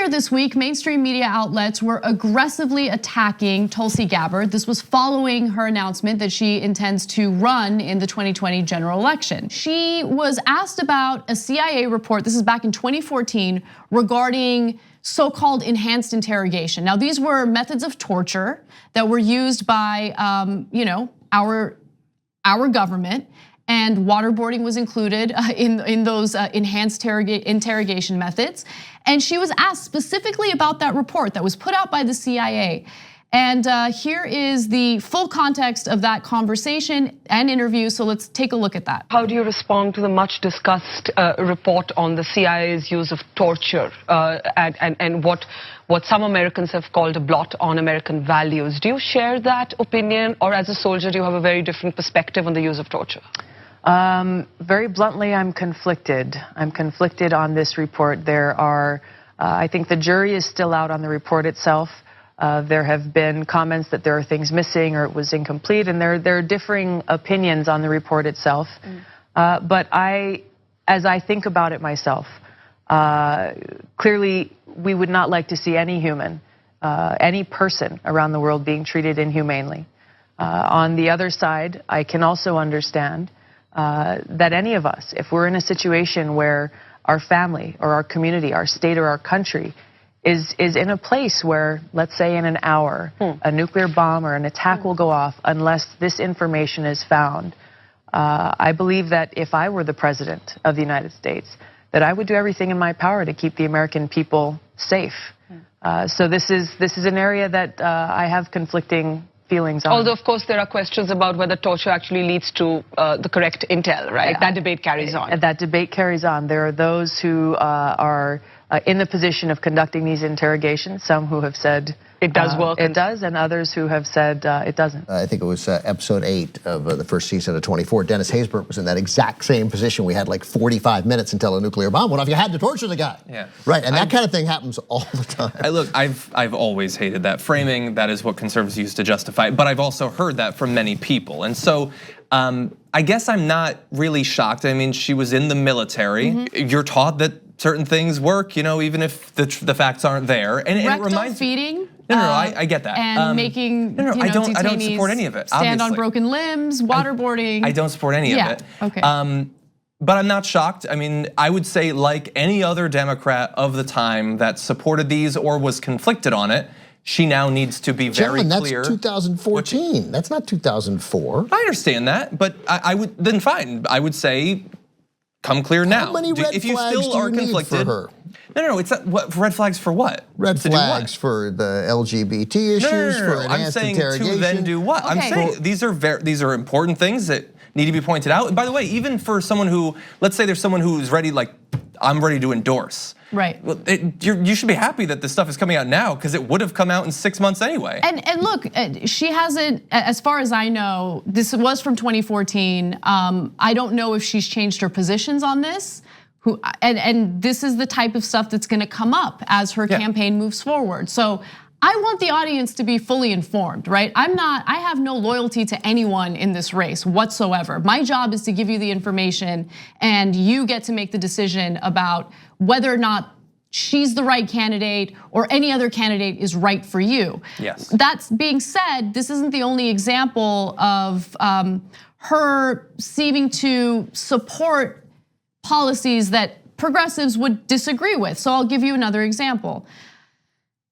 Earlier this week, mainstream media outlets were aggressively attacking Tulsi Gabbard. This was following her announcement that she intends to run in the 2020 general election. She was asked about a CIA report, this is back in 2014, regarding so-called enhanced interrogation. Now, these were methods of torture that were used by our government, and waterboarding was included in those enhanced interrogation methods. And she was asked specifically about that report that was put out by the CIA. And here is the full context of that conversation and interview, so let's take a look at that. How do you respond to the much discussed report on the CIA's use of torture and what some Americans have called a blot on American values? Do you share that opinion, or as a soldier, do you have a very different perspective on the use of torture? Very bluntly, I'm conflicted. I'm conflicted on this report. There are, I think the jury is still out on the report itself. There have been comments that there are things missing or it was incomplete, and there are differing opinions on the report itself. But as I think about it myself, clearly we would not like to see any human, any person around the world being treated inhumanely. On the other side, I can also understand that any of us, if we're in a situation where our family or our community, our state or our country is in a place where, let's say in an hour, a nuclear bomb or an attack will go off unless this information is found. I believe that if I were the president of the United States, that I would do everything in my power to keep the American people safe. So this is an area that I have conflicting feelings on. Although, of course, there are questions about whether torture actually leads to the correct intel, right? That debate carries on. That debate carries on. There are those who are in the position of conducting these interrogations, some who have said it does work. It does, and others who have said it doesn't. I think it was episode 8 of the first season of 24. Dennis Haysbert was in that exact same position. We had like 45 minutes until a nuclear bomb went off. You had to torture the guy. Yeah. Right, and that kind of thing happens all the time. Look, I've always hated that framing. That is what conservatives use to justify it. But I've also heard that from many people. And so I guess I'm not really shocked. I mean, she was in the military. You're taught that certain things work, even if the facts aren't there. And it reminds feeding. No, I get that. And making I don't support any of it. Stand obviously. on broken limbs, waterboarding. I don't support any of it. Okay. But I'm not shocked. I mean, I would say like any other Democrat of the time that supported these or was conflicted on it, she now needs to be very clear. That's 2014. That's not 2004. I understand that, but I would then fine. I would say, come clear now. How many red if you flags still do you are need conflicted. for her? No, it's not, what red flags for what? Red flags for the LGBT issues, for enhanced interrogation. To then do what? I'm saying these are important things that need to be pointed out. And by the way, even for someone who, let's say there's someone who's ready, like I'm ready to endorse. Right. Well, you should be happy that this stuff is coming out now because it would have come out in 6 months anyway. And look, she hasn't, as far as I know, this was from 2014. I don't know if she's changed her positions on this. And this is the type of stuff that's gonna come up as her campaign moves forward. So I want the audience to be fully informed, right? I have no loyalty to anyone in this race whatsoever. My job is to give you the information and you get to make the decision about whether or not she's the right candidate or any other candidate is right for you. Yes. That being said, this isn't the only example of her seeming to support policies that progressives would disagree with. So I'll give you another example.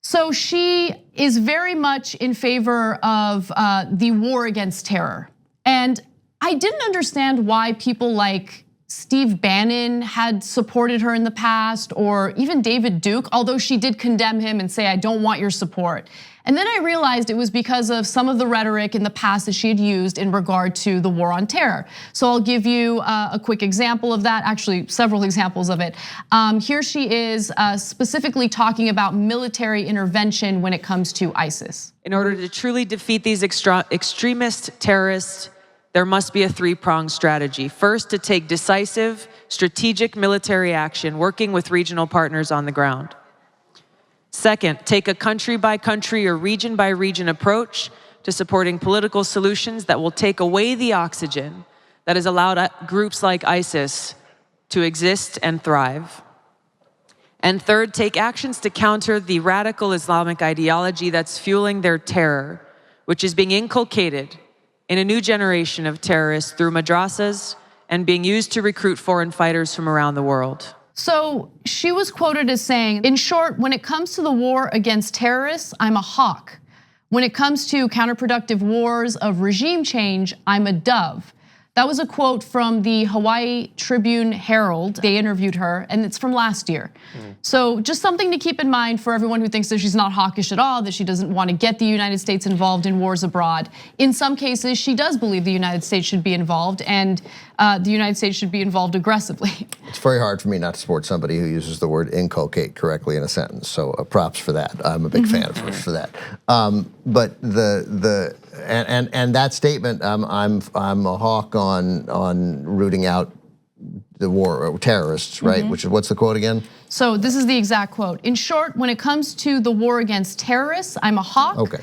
So she is very much in favor of the war against terror. And I didn't understand why people like Steve Bannon had supported her in the past, or even David Duke, although she did condemn him and say, I don't want your support. And then I realized it was because of some of the rhetoric in the past that she had used in regard to the war on terror. So I'll give you a quick example of that, actually several examples of it. Here she is specifically talking about military intervention when it comes to ISIS. In order to truly defeat these extremist terrorists, there must be a three-pronged strategy. First, to take decisive, strategic military action, working with regional partners on the ground. Second, take a country-by-country or region-by-region approach to supporting political solutions that will take away the oxygen that has allowed groups like ISIS to exist and thrive. And third, take actions to counter the radical Islamic ideology that's fueling their terror, which is being inculcated in a new generation of terrorists through madrasas and being used to recruit foreign fighters from around the world. So she was quoted as saying, in short, when it comes to the war against terrorists, I'm a hawk. When it comes to counterproductive wars of regime change, I'm a dove. That was a quote from the Hawaii Tribune Herald. They interviewed her, and it's from last year. So just something to keep in mind for everyone who thinks that she's not hawkish at all, that she doesn't want to get the United States involved in wars abroad. In some cases, she does believe the United States should be involved, and the United States should be involved aggressively. It's very hard for me not to support somebody who uses the word inculcate correctly in a sentence. So props for that. I'm a big fan of hers for that. But that statement, I'm a hawk on rooting out the war terrorists, right? Which is, what's the quote again? So this is the exact quote. In short, when it comes to the war against terrorists, I'm a hawk. Okay.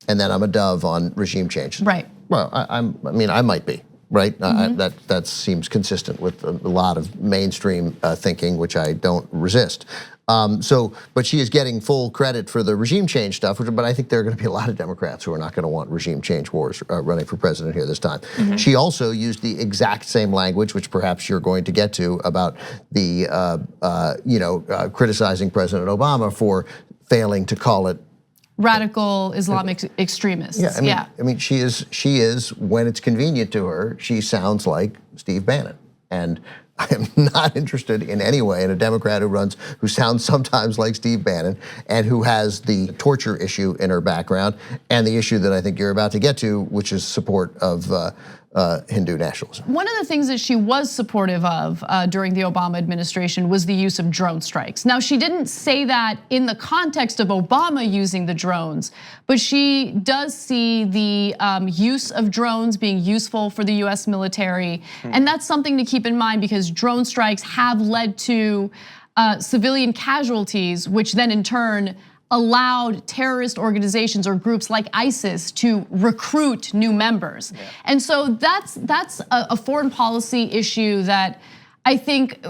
And then I'm a dove on regime change. Right. Well, I mean, I might be. Right, that seems consistent with a lot of mainstream thinking, which I don't resist. But she is getting full credit for the regime change stuff. But I think there are going to be a lot of Democrats who are not going to want regime change wars running for president here this time. She also used the exact same language, which perhaps you're going to get to, about the criticizing President Obama for failing to call it radical Islamic extremists. Yeah, I mean, she is when it's convenient to her, she sounds like Steve Bannon. And I am not interested in any way in a Democrat who sounds sometimes like Steve Bannon and who has the torture issue in her background and the issue that I think you're about to get to, which is support of Hindu nationalism. One of the things that she was supportive of during the Obama administration was the use of drone strikes. Now, she didn't say that in the context of Obama using the drones, but she does see the use of drones being useful for the US military. And that's something to keep in mind because drone strikes have led to civilian casualties, which then in turn allowed terrorist organizations or groups like ISIS to recruit new members. And so that's a foreign policy issue that I think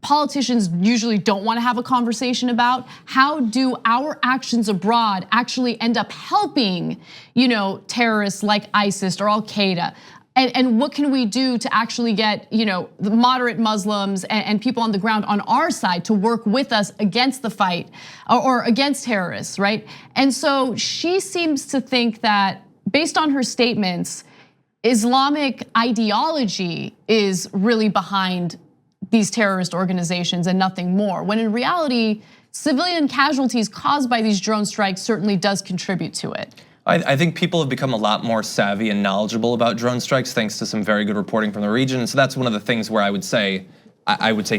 politicians usually don't want to have a conversation about. How do our actions abroad actually end up helping, terrorists like ISIS or Al Qaeda? And what can we do to actually get, the moderate Muslims and people on the ground on our side to work with us against the fight or against terrorists, right? And so she seems to think that based on her statements, Islamic ideology is really behind these terrorist organizations and nothing more. When in reality, civilian casualties caused by these drone strikes certainly does contribute to it. I think people have become a lot more savvy and knowledgeable about drone strikes thanks to some very good reporting from the region. And so that's one of the things where I would say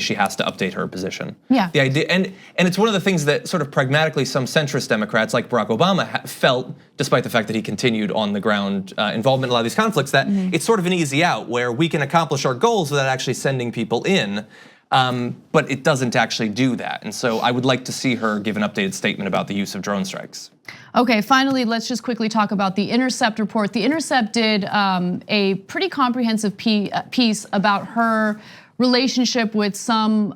she has to update her position. Yeah. The idea, and it's one of the things that sort of pragmatically some centrist Democrats like Barack Obama felt, despite the fact that he continued on the ground involvement in a lot of these conflicts, that it's sort of an easy out where we can accomplish our goals without actually sending people in. But it doesn't actually do that. And so I would like to see her give an updated statement about the use of drone strikes. Okay, finally, let's just quickly talk about the Intercept report. The Intercept did a pretty comprehensive piece about her relationship with some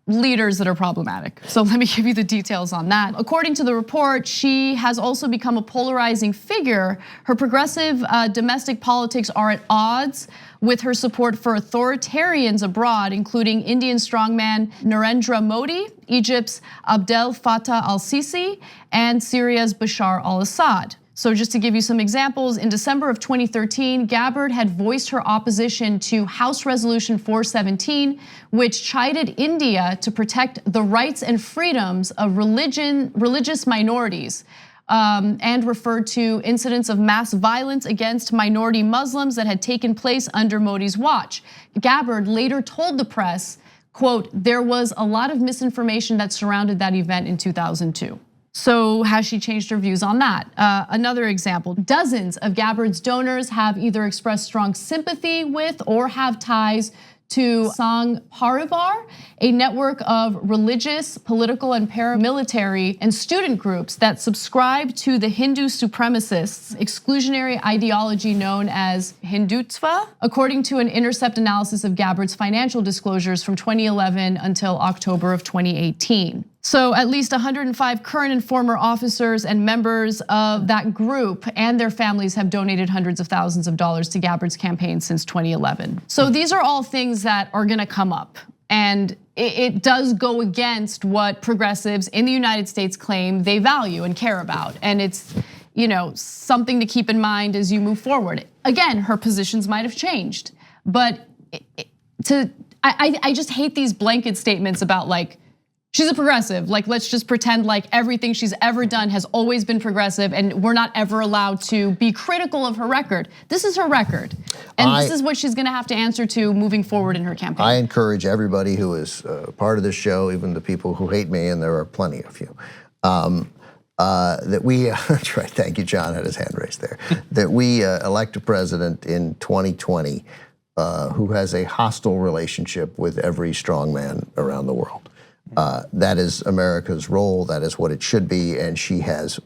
leaders that are problematic. So let me give you the details on that. According to the report, she has also become a polarizing figure. Her progressive domestic politics are at odds with her support for authoritarians abroad, including Indian strongman Narendra Modi, Egypt's Abdel Fattah al-Sisi, and Syria's Bashar al-Assad. So just to give you some examples, in December of 2013, Gabbard had voiced her opposition to House Resolution 417, which chided India to protect the rights and freedoms of religious minorities, and referred to incidents of mass violence against minority Muslims that had taken place under Modi's watch. Gabbard later told the press, quote, "There was a lot of misinformation that surrounded that event in 2002. So has she changed her views on that? Another example, dozens of Gabbard's donors have either expressed strong sympathy with or have ties to Sangh Parivar, a network of religious, political, and paramilitary and student groups that subscribe to the Hindu supremacists' exclusionary ideology known as Hindutva, according to an Intercept analysis of Gabbard's financial disclosures from 2011 until October of 2018. So at least 105 current and former officers and members of that group and their families have donated hundreds of thousands of dollars to Gabbard's campaign since 2011. So these are all things that are gonna come up. And it does go against what progressives in the United States claim they value and care about. And it's something to keep in mind as you move forward. Again, her positions might have changed, but I just hate these blanket statements about like, she's a progressive, like let's just pretend like everything she's ever done has always been progressive and we're not ever allowed to be critical of her record. This is her record. And this is what she's gonna have to answer to moving forward in her campaign. I encourage everybody who is part of this show, even the people who hate me, and there are plenty of you, that we, that's right, thank you, John had his hand raised there, that we elect a president in 2020 who has a hostile relationship with every strong man around the world. That is America's role, that is what it should be, and she has,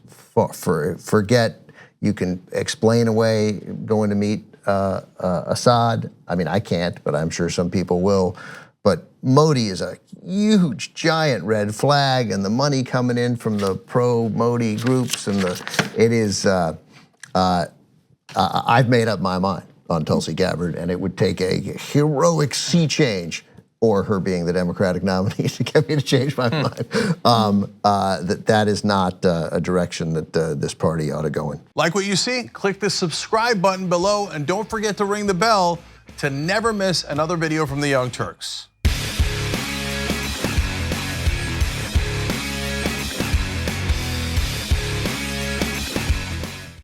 forget, you can explain away going to meet Assad. I mean, I can't, but I'm sure some people will. But Modi is a huge, giant red flag, and the money coming in from the pro-Modi groups, and it is, I've made up my mind on Tulsi Gabbard, and it would take a heroic sea change or her being the Democratic nominee to get me to change my mind. That is not a direction that this party ought to go in. Like what you see? Click the subscribe button below and don't forget to ring the bell to never miss another video from the Young Turks.